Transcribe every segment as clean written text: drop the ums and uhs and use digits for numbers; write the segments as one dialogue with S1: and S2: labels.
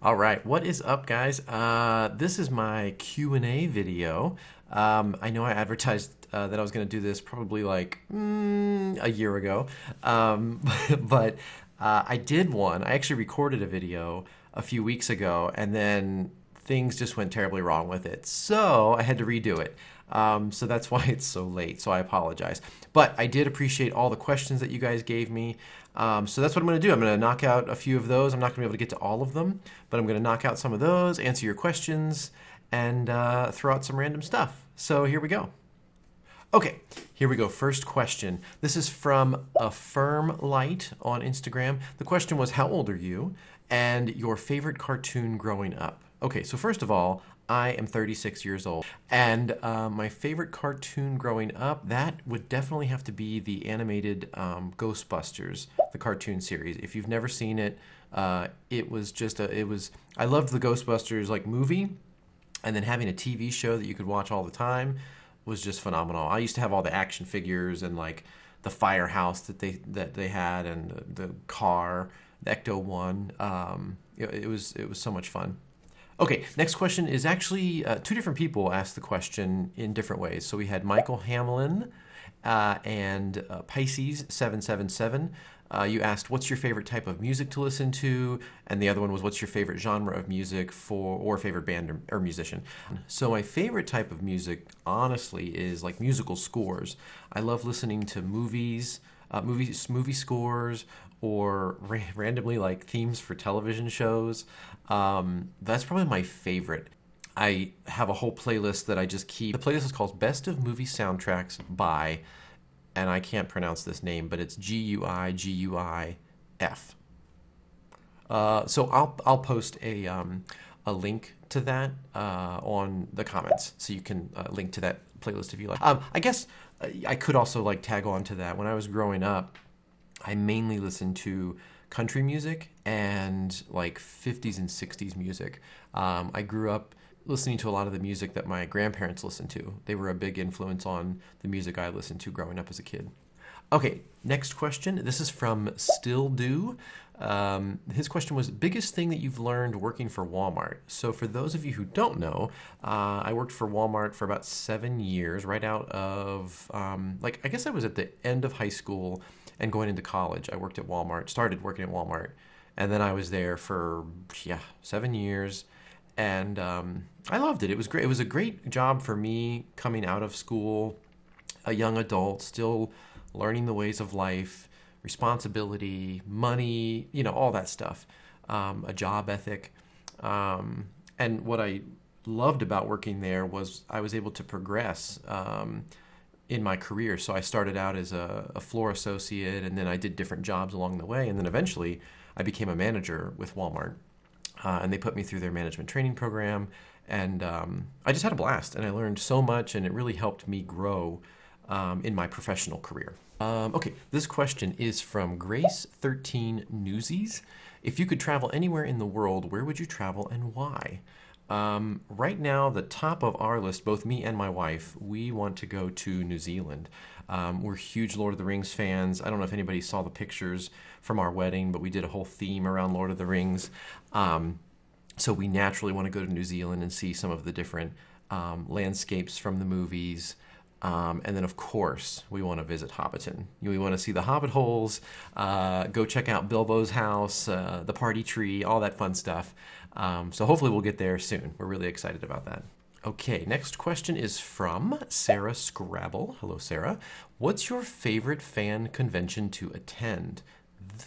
S1: All right, what is up, guys? This is my Q&A video. I know I advertised that I was going to do this probably like a year ago, um, but I did one. I actually recorded a video a few weeks ago, and then things just went terribly wrong with it. So I had to redo it. So that's why it's so late. So I apologize. But I did appreciate all the questions that you guys gave me. So that's what I'm going to do. I'm going to knock out a few of those. I'm not going to be able to get to all of them, but I'm going to knock out some of those, answer your questions, and throw out some random stuff. So here we go. Okay, here we go. First question. This is from Affirm Light on Instagram. The question was, how old are you and your favorite cartoon growing up? Okay, so first of all, I am 36 years old, and my favorite cartoon growing up, that would definitely have to be the animated Ghostbusters, the cartoon series. If you've never seen it, it was just I loved the Ghostbusters like movie, and then having a TV show that you could watch all the time was just phenomenal. I used to have all the action figures and like the firehouse that they had, and the car, the Ecto One. It was so much fun. Okay, next question is actually two different people asked the question in different ways. So we had Michael Hamlin and Pisces 777. You asked, what's your favorite type of music to listen to? And the other one was, what's your favorite genre of music or favorite band or musician? So my favorite type of music, honestly, is like musical scores. I love listening to movie scores, or randomly like themes for television shows. That's probably my favorite. I have a whole playlist that I just keep. The playlist is called Best of Movie Soundtracks by, and I can't pronounce this name, but it's Guiguif. So I'll post a link to that on the comments, so you can link to that playlist if you like. I guess I could also like tag on to that. When I was growing up, I mainly listened to country music and like 50s and 60s music. I grew up listening to a lot of the music that my grandparents listened to. They were a big influence on the music I listened to growing up as a kid. Okay, next question. This is from Still Do. His question was, biggest thing that you've learned working for Walmart. So for those of you who don't know, I worked for Walmart for about 7 years, right out of, I guess I was at the end of high school and going into college. I worked at Walmart, started working at Walmart, and then I was there for, 7 years. And I loved it. It was great. It was a great job for me coming out of school, a young adult, still learning the ways of life, responsibility, money, all that stuff, a job ethic. And what I loved about working there was I was able to progress in my career. So I started out as a floor associate, and then I did different jobs along the way. And then eventually I became a manager with Walmart. And they put me through their management training program. And I just had a blast, and I learned so much, and it really helped me grow in my professional career. Okay, this question is from Grace13 Newsies. If you could travel anywhere in the world, where would you travel and why? Right now, the top of our list, both me and my wife, we want to go to New Zealand. We're huge Lord of the Rings fans. I don't know if anybody saw the pictures from our wedding, but we did a whole theme around Lord of the Rings. So we naturally want to go to New Zealand and see some of the different landscapes from the movies. And then, of course, we want to visit Hobbiton. We want to see the Hobbit holes, go check out Bilbo's house, the party tree, all that fun stuff. So hopefully we'll get there soon. We're really excited about that. Okay, next question is from Sarah Scrabble. Hello, Sarah. What's your favorite fan convention to attend?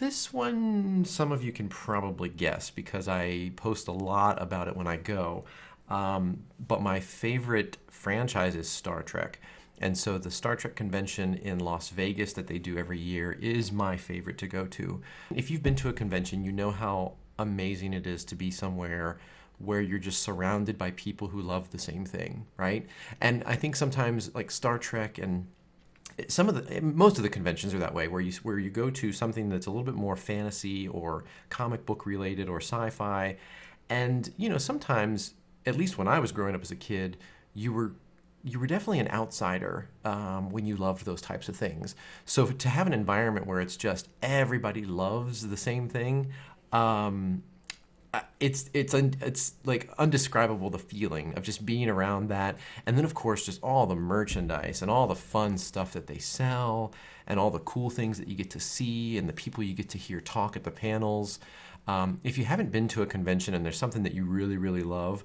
S1: This one, some of you can probably guess because I post a lot about it when I go. But my favorite franchise is Star Trek. And so the Star Trek convention in Las Vegas that they do every year is my favorite to go to. If you've been to a convention, you know how amazing it is to be somewhere where you're just surrounded by people who love the same thing, right? And I think sometimes like Star Trek and most of the conventions are that way, where you go to something that's a little bit more fantasy or comic book related or sci-fi. And sometimes, at least when I was growing up as a kid, you were definitely an outsider when you loved those types of things. So to have an environment where it's just everybody loves the same thing, it's like undescribable, the feeling of just being around that. And then of course just all the merchandise and all the fun stuff that they sell and all the cool things that you get to see and the people you get to hear talk at the panels. If you haven't been to a convention and there's something that you really, really love,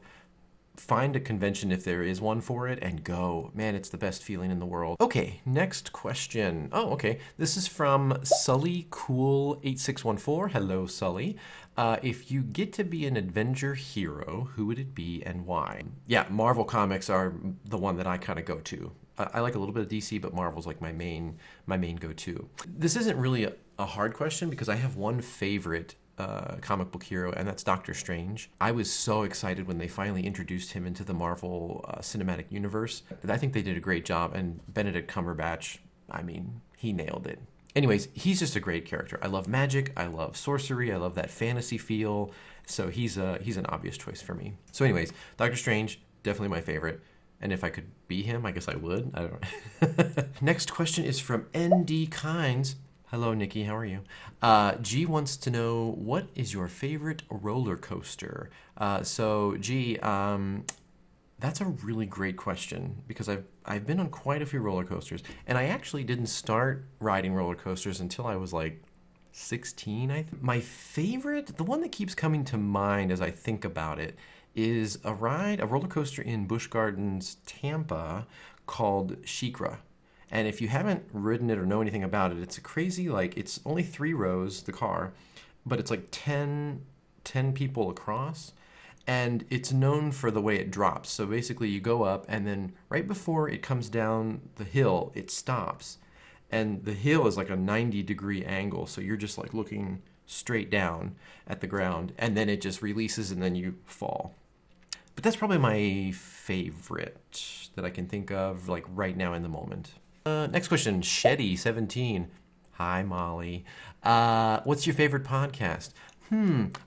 S1: find a convention if there is one for it and go. Man, it's the best feeling in the world. Okay, next question. Oh, okay. This is from Sully Cool 8614. Hello, Sully. If you get to be an Avenger hero, who would it be and why? Yeah, Marvel comics are the one that I kind of go to. I like a little bit of DC, but Marvel's like my main go-to. This isn't really a hard question because I have one favorite comic book hero, and that's Doctor Strange. I was so excited when they finally introduced him into the Marvel Cinematic Universe. I think they did a great job, and Benedict Cumberbatch, I mean, he nailed it. Anyways, he's just a great character. I love magic, I love sorcery, I love that fantasy feel, so he's an obvious choice for me. So anyways, Doctor Strange, definitely my favorite. And if I could be him, I guess I would. I don't know. Next question is from ND Kynes. Hello, Nikki. How are you? G wants to know, what is your favorite roller coaster? So, G, that's a really great question because I've been on quite a few roller coasters, and I actually didn't start riding roller coasters until I was like 16, I think. My favorite, the one that keeps coming to mind as I think about it, is a roller coaster in Busch Gardens, Tampa, called SheiKra. And if you haven't ridden it or know anything about it, it's a crazy, like, it's only 3 rows, the car, but it's like 10 people across. And it's known for the way it drops. So basically you go up, and then right before it comes down the hill, it stops. And the hill is like a 90-degree angle. So you're just like looking straight down at the ground. And then it just releases, and then you fall. But that's probably my favorite that I can think of, like, right now in the moment. Next question, Shetty17. Hi, Molly. What's your favorite podcast?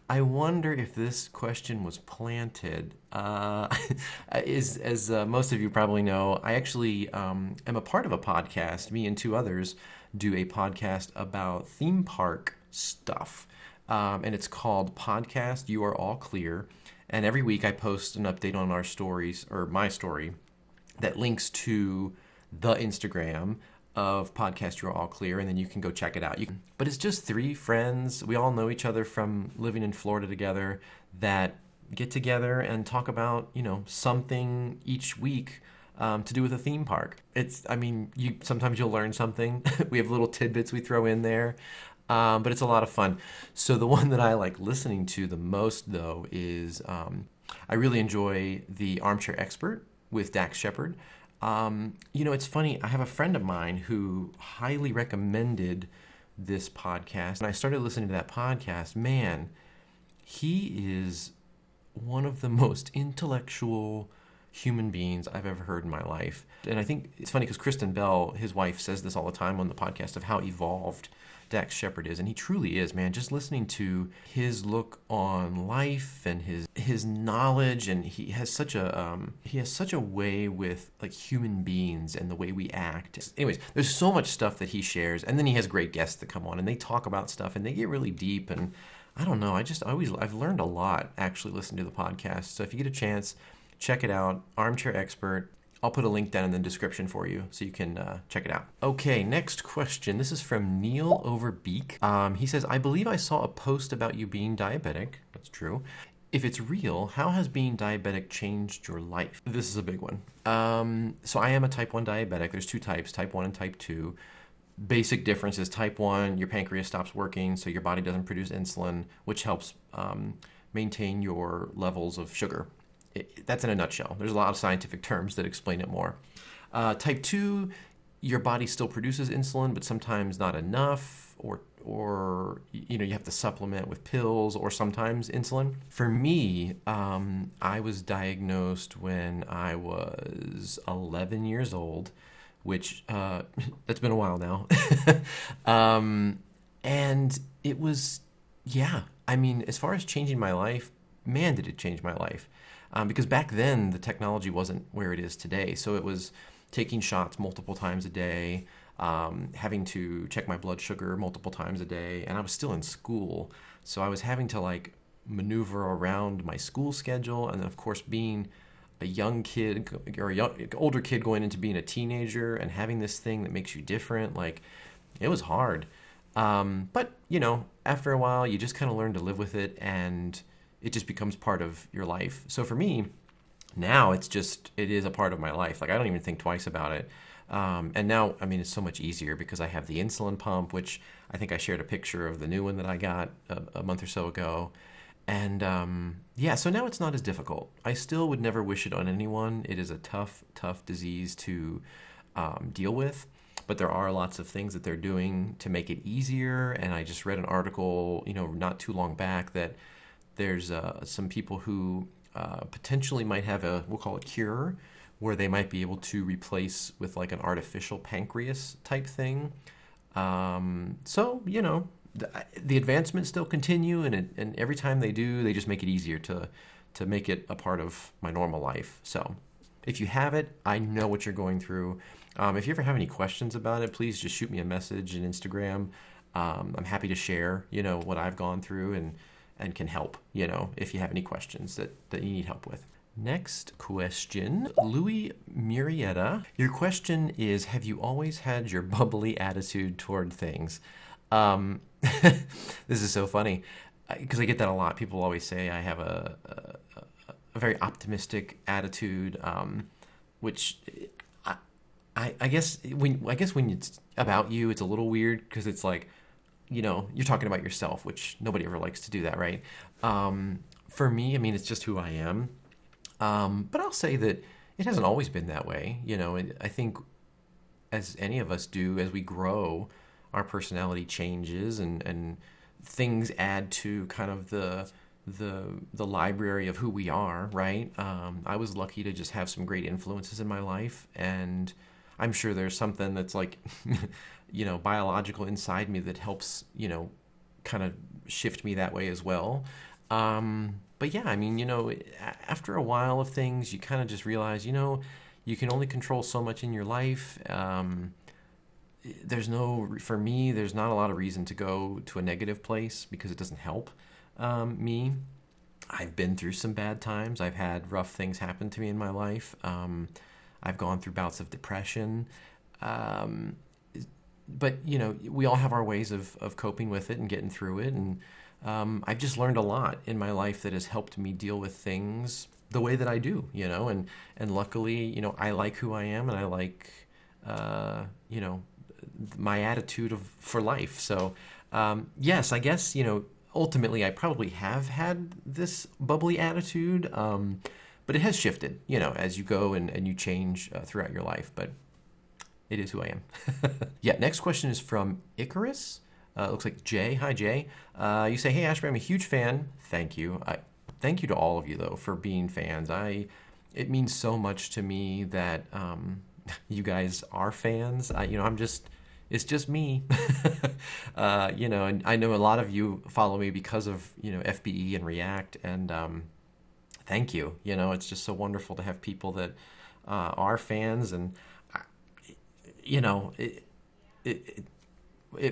S1: I wonder if this question was planted. As most of you probably know, I actually am a part of a podcast. Me and 2 others do a podcast about theme park stuff. And it's called Podcast You Are All Clear. And every week I post an update on our stories, or my story, that links to the Instagram of Podcast You're All Clear, and then you can go check it out. But it's just 3 friends. We all know each other from living in Florida together that get together and talk about, something each week to do with a theme park. Sometimes you'll learn something. We have little tidbits we throw in there. But it's a lot of fun. So the one that I like listening to the most, though, is I really enjoy the Armchair Expert with Dax Shepard. It's funny. I have a friend of mine who highly recommended this podcast, and I started listening to that podcast. Man, he is one of the most intellectual human beings I've ever heard in my life. And I think it's funny because Kristen Bell, his wife, says this all the time on the podcast of how evolved Dax Shepard is, and he truly is, man. Just listening to his look on life and his knowledge, and he has such a way with like human beings and the way we act. Anyways, there's so much stuff that he shares, and then he has great guests that come on and they talk about stuff and they get really deep. And I don't know, I've learned a lot actually listening to the podcast. So if you get a chance, check it out, Armchair Expert. I'll put a link down in the description for you so you can check it out. Okay, next question. This is from Neil Overbeek. He says, I believe I saw a post about you being diabetic. That's true. If it's real, how has being diabetic changed your life? This is a big one. So I am a type 1 diabetic. There's 2 types, type 1 and type 2. Basic difference is type 1, your pancreas stops working, so your body doesn't produce insulin, which helps maintain your levels of sugar. That's in a nutshell. There's a lot of scientific terms that explain it more. Type 2, your body still produces insulin, but sometimes not enough, or you have to supplement with pills or sometimes insulin. For me, I was diagnosed when I was 11 years old, which that's been a while now. And it was, as far as changing my life, man, did it change my life. Because back then, the technology wasn't where it is today. So it was taking shots multiple times a day, having to check my blood sugar multiple times a day. And I was still in school. So I was having to maneuver around my school schedule, and then of course being a young kid or older kid going into being a teenager and having this thing that makes you different, like it was hard. But after a while, you just kind of learn to live with it, and it just becomes part of your life. So for me, now it is a part of my life. Like I don't even think twice about it. And now, I mean, it's so much easier because I have the insulin pump, which I think I shared a picture of the new one that I got a month or so ago. And so now it's not as difficult. I still would never wish it on anyone. It is a tough, tough disease to deal with. But there are lots of things that they're doing to make it easier. And I just read an article, not too long back that there's some people who potentially might have we'll call it cure, where they might be able to replace with like an artificial pancreas type thing. The advancements still continue, and every time they do, they just make it easier to make it a part of my normal life. So if you have it, I know what you're going through. If you ever have any questions about it, please just shoot me a message on Instagram. I'm happy to share, what I've gone through and can help, if you have any questions that you need help with. Next question, Louis Murietta. Your question is, have you always had your bubbly attitude toward things? This is so funny because I get that a lot. People always say I have a very optimistic attitude, which I guess when it's about you, it's a little weird because it's like, you're talking about yourself, which nobody ever likes to do that, right? For me, I mean, it's just who I am. But I'll say that it hasn't always been that way. I think as any of us do, as we grow, our personality changes and things add to kind of the library of who we are, right? I was lucky to just have some great influences in my life, and I'm sure there's something that's like, biological inside me that helps, kind of shift me that way as well. But yeah, I mean, after a while of things, you kind of just realize, you can only control so much in your life. For me, there's not a lot of reason to go to a negative place because it doesn't help me. I've been through some bad times. I've had rough things happen to me in my life. I've gone through bouts of depression. But, we all have our ways of coping with it and getting through it. And I've just learned a lot in my life that has helped me deal with things the way that I do, and luckily, I like who I am, and I like, my attitude for life. So, yes, I guess, ultimately I probably have had this bubbly attitude, but it has shifted, as you go and you change throughout your life, but it is who I am. Yeah, next question is from Icarus. Looks like Jay. Hi, Jay. You say, hey, Ashby, I'm a huge fan. Thank you. Thank you to all of you, though, for being fans. It means so much to me that you guys are fans. It's just me. And I know a lot of you follow me because of, FBE and React, and thank you. It's just so wonderful to have people that are fans, and,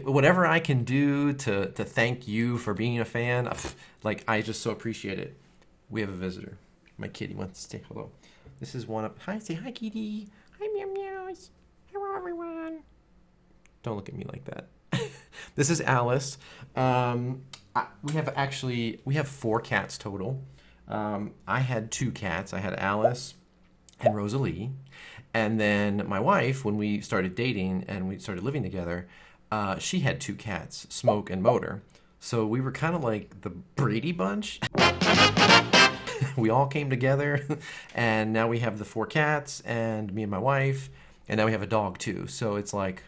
S1: whatever I can do to thank you for being a fan, I just so appreciate it. We have a visitor. My kitty wants to say hello. This is one of... Hi, say hi, kitty. Hi, meow meows. Hello, everyone. Don't look at me like that. This is Alice. We have 4 cats total. I had 2 cats. I had Alice and Rosalie. And then my wife, when we started dating and we started living together, she had 2 cats, Smoke and Motor. So we were kind of like the Brady Bunch. We all came together, and now we have the 4 cats, and me and my wife, and now we have a dog too. So it's like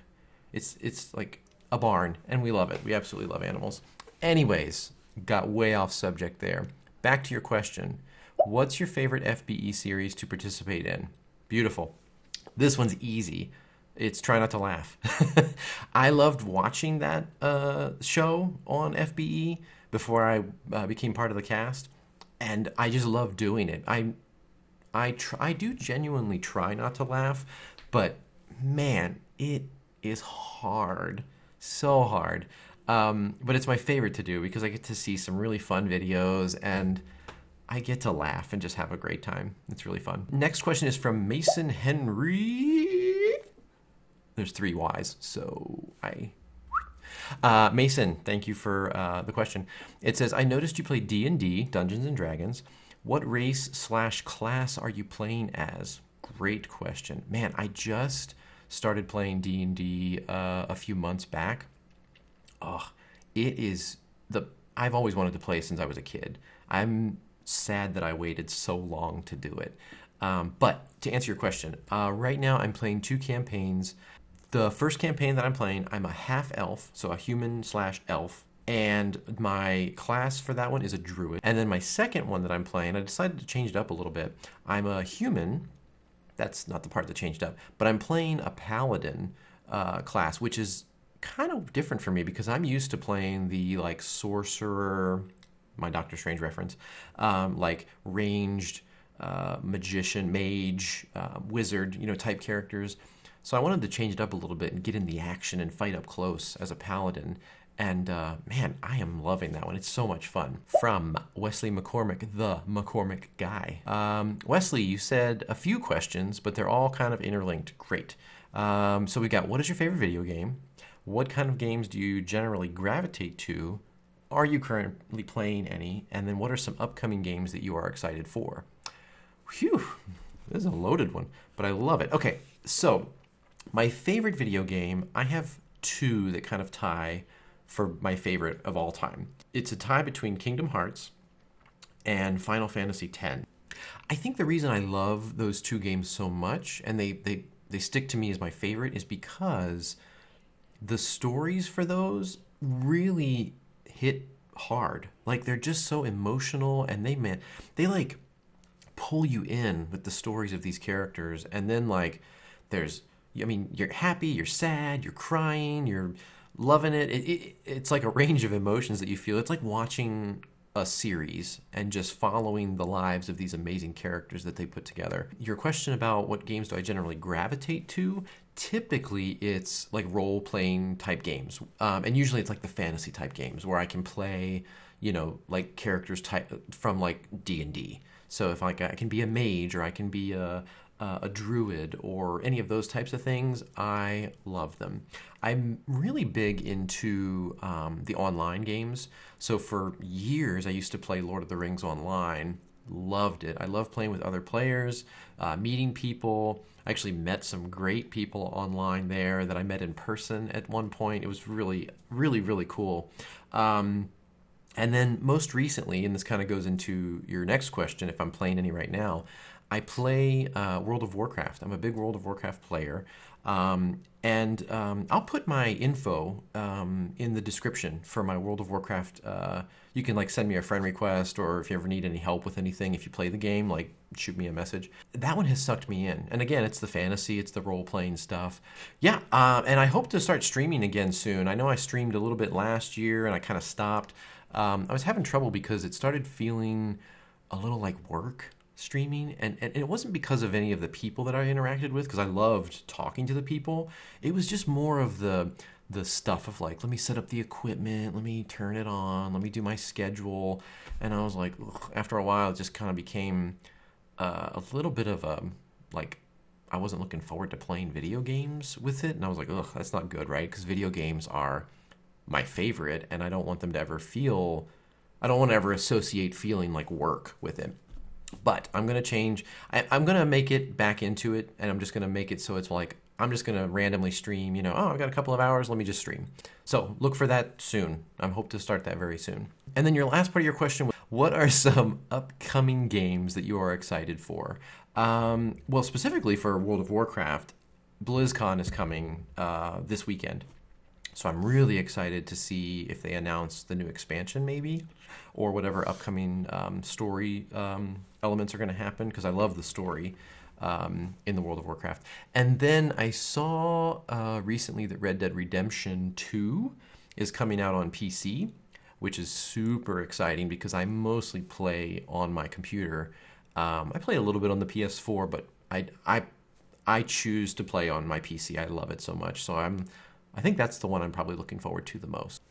S1: a barn, and we love it. We absolutely love animals. Anyways, got way off subject there. Back to your question. What's your favorite FBE series to participate in? Beautiful. This one's easy. It's Try Not to Laugh. I loved watching that show on FBE before I became part of the cast, and I just love doing it. I do genuinely try not to laugh, but man, it is hard, so hard. But it's my favorite to do because I get to see some really fun videos and I get to laugh and just have a great time. It's really fun. Next question is from Mason Henry. There's 3 Y's, so Mason, thank you for the question. It says, I noticed you play D&D, Dungeons and Dragons. What race/class are you playing as? Great question. Man, I just started playing D&D a few months back. Oh, I've always wanted to play since I was a kid. I'm sad that I waited so long to do it. But to answer your question, right now I'm playing 2 campaigns. The first campaign that I'm playing, I'm a half-elf, so a human/elf. And my class for that one is a druid. And then my second one that I'm playing, I decided to change it up a little bit. I'm a human. That's not the part that changed up. But I'm playing a paladin class, which is kind of different for me because I'm used to playing the like sorcerer, my Doctor Strange reference, like ranged magician, mage, wizard, type characters. So I wanted to change it up a little bit and get in the action and fight up close as a paladin. And man, I am loving that one. It's so much fun. From Wesley McCormick, the McCormick guy. Wesley, you said a few questions, but they're all kind of interlinked. Great. So we got, what is your favorite video game? What kind of games do you generally gravitate to? Are you currently playing any? And then what are some upcoming games that you are excited for? Whew, this is a loaded one, but I love it. Okay, so my favorite video game, I have 2 that kind of tie for my favorite of all time. It's a tie between Kingdom Hearts and Final Fantasy X. I think the reason I love those 2 games so much, and they stick to me as my favorite, is because the stories for those really hit hard. Like, they're just so emotional, and they like pull you in with the stories of these characters. And then like you're happy, you're sad, you're crying, you're loving it. It's like a range of emotions that you feel. It's like watching a series and just following the lives of these amazing characters that they put together. Your question about what games do I generally gravitate to, typically it's like role-playing type games. And usually it's like the fantasy type games where I can play, like characters type from like D&D. So if I can be a mage or I can be a druid or any of those types of things, I love them. I'm really big into the online games. So for years, I used to play Lord of the Rings online. Loved it. I love playing with other players, meeting people. I actually met some great people online there that I met in person at one point. It was really, really, really cool. And then most recently, and this kind of goes into your next question, if I'm playing any right now, I play World of Warcraft. I'm a big World of Warcraft player. And I'll put my info in the description for my World of Warcraft. You can like send me a friend request, or if you ever need any help with anything, if you play the game, like shoot me a message. That one has sucked me in. And again, it's the fantasy, it's the role-playing stuff. Yeah, and I hope to start streaming again soon. I know I streamed a little bit last year and I kind of stopped. I was having trouble because it started feeling a little like work, streaming, and it wasn't because of any of the people that I interacted with, because I loved talking to the people. It was just more of the stuff of like, let me set up the equipment, let me turn it on, let me do my schedule. And I was like, ugh. After a while, it just kind of became a little bit of a, like, I wasn't looking forward to playing video games with it. And I was like, ugh, that's not good, right? Because video games are my favorite, and I don't want them to ever feel, I don't want to ever associate feeling like work with it. But I'm going to change. I'm going to make it back into it, and I'm just going to make it so it's like, I'm just going to randomly stream, I've got a couple of hours, let me just stream. So look for that soon. I hope to start that very soon. And then your last part of your question, what are some upcoming games that you are excited for? Well, specifically for World of Warcraft, BlizzCon is coming this weekend. So I'm really excited to see if they announce the new expansion maybe, or whatever upcoming story elements are going to happen, because I love the story in the World of Warcraft. And then I saw recently that Red Dead Redemption 2 is coming out on PC, which is super exciting because I mostly play on my computer. I play a little bit on the PS4, but I choose to play on my PC. I love it so much. So I think that's the one I'm probably looking forward to the most.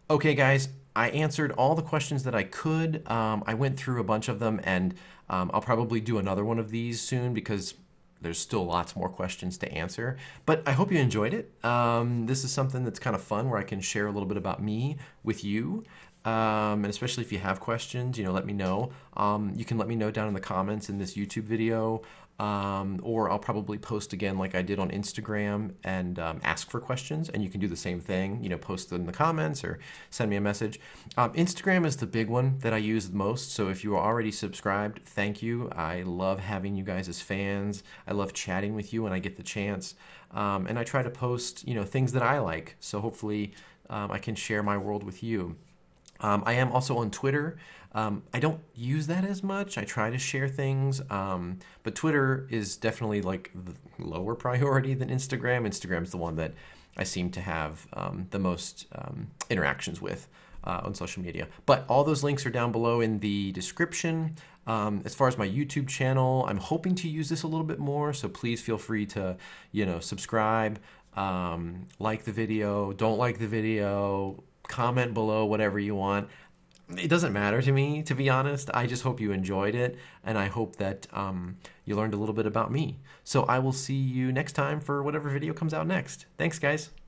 S1: Okay, guys, I answered all the questions that I could. I went through a bunch of them, and I'll probably do another one of these soon because there's still lots more questions to answer. But I hope you enjoyed it. This is something that's kind of fun where I can share a little bit about me with you. And especially if you have questions, let me know. You can let me know down in the comments in this YouTube video, or I'll probably post again like I did on Instagram and ask for questions, and you can do the same thing, post them in the comments or send me a message. Instagram is the big one that I use the most, so if you are already subscribed, thank you. I love having you guys as fans. I love chatting with you when I get the chance, and I try to post things that I like, so hopefully I can share my world with you. I am also on Twitter. I don't use that as much. I try to share things, but Twitter is definitely like the lower priority than Instagram. Instagram's the one that I seem to have the most interactions with on social media. But all those links are down below in the description. As far as my YouTube channel, I'm hoping to use this a little bit more, so please feel free to, subscribe, like the video, don't like the video, comment below, whatever you want. It doesn't matter to me, to be honest. I just hope you enjoyed it, and I hope that you learned a little bit about me. So I will see you next time for whatever video comes out next. Thanks, guys.